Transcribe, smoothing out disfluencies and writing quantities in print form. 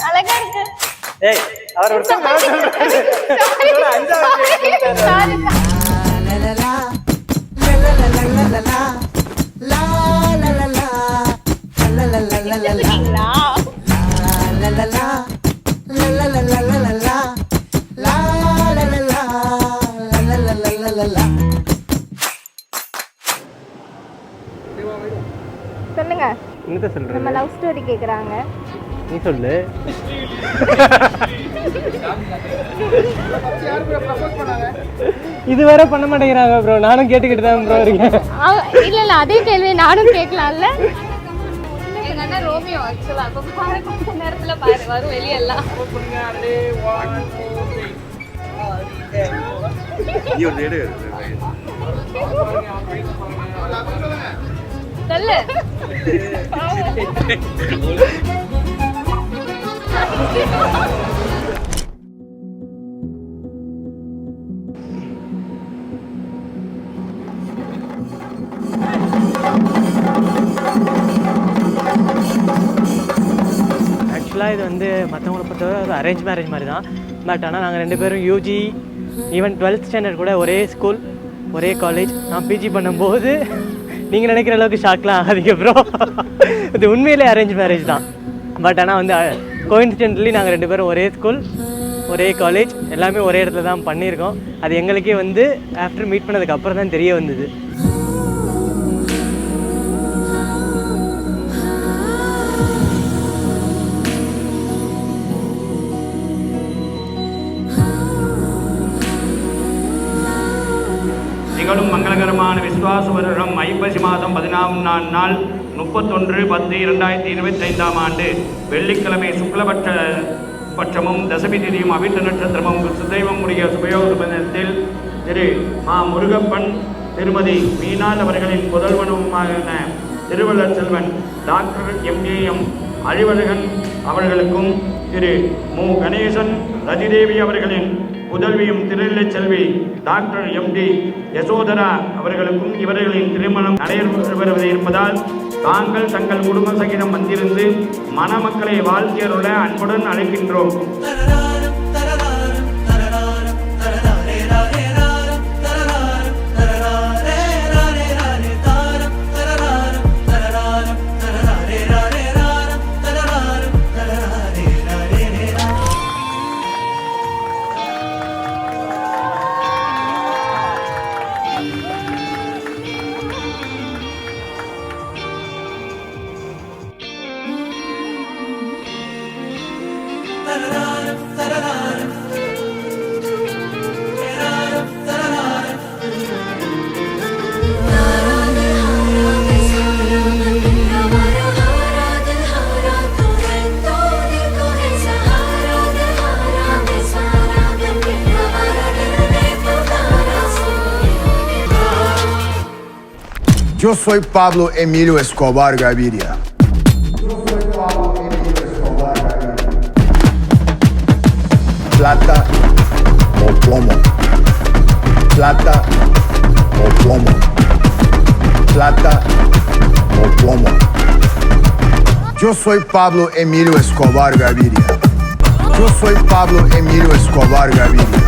அழகா இருக்கு. ஏய் அவர் ஒரு சொல்லுங்க. என்னத்த சொல்றது? நம்ம லவ் ஸ்டோரி கேக்குறாங்க. நீ சொல்லு. இதுவரை பண்ண மாட்டேங்கிறாங்க ப்ரோ. நானும் கேட்டுக்கிட்டு தான் ப்ரோ இருக்கேன். இல்ல இல்ல அதே கேள்வி நானும் கேட்கலாம்ல. எங்க அண்ணன் ரோமியோ ஆக்சுவலா அப்ப பாரு கொஞ்ச நேரத்துல பாரு வரும் வெளியெல்லாம். சொல்லு. ஆக்சுவலாக இது வந்து மற்றவங்களை பொறுத்தவரை அது அரேஞ்ச் மேரேஜ் மாதிரி தான். பட் ஆனால் நாங்கள் 2 பேரும் யூஜி ஈவன் 12th ஸ்டாண்டர்ட் கூட ஒரே ஸ்கூல் ஒரே காலேஜ். நான் பிஜி பண்ணும்போது நீங்கள் நினைக்கிற அளவுக்கு ஷாக்லாம் ஆகாதீங்க ப்ரோ. இது உண்மையிலே அரேஞ்ச் மேரேஜ் தான். பட் ஆனால் வந்து கோஇன்சிடென்ட்லி நாங்கள் 2 பேரும் ஒரே ஸ்கூல் ஒரே காலேஜ் எல்லாமே ஒரே இடத்துல தான் பண்ணியிருக்கோம். அது எங்களுக்கே வந்து ஆஃப்டர் மீட் பண்ணதுக்கு அப்புறம் தான் தெரிய வந்தது. நிகழும் மங்களகரமான விஸ்வாச வருடம் ஐப்பசி மாதம் 14ஆம் நாள் 31/10/2025ஆம் ஆண்டு வெள்ளிக்கிழமை சுக்லபட்சமும் தசமி திதியும் அவிட்ட நட்சத்திரமும் சுதெய்வம் உடைய சுபயோகத்தில் திரு மா முருகப்பன் திருமதி மீனாள் அவர்களின் புதல்வனுமான திருவள்ளர் செல்வன் டாக்டர் எம்ஏஎம் அழிவழகன் அவர்களுக்கும் திரு மு கணேசன் ரதிதேவி அவர்களின் புதல்வியும் திருநிலை செல்வி டாக்டர் எம்டி யசோதரா அவர்களுக்கும் இவர்களின் திருமணம் நடைபெறுவது இருப்பதால் தாங்கள் தங்கள் குடும்ப சகிதம் வந்திருந்து மணமக்களை வாழ்த்தியருள அன்புடன் அழைக்கின்றோம். Yo soy Pablo Emilio Escobar Gaviria. Plata o plomo. Plata o plomo. Plata o plomo. Yo soy Pablo Emilio Escobar Gaviria. Yo soy Pablo Emilio Escobar Gaviria.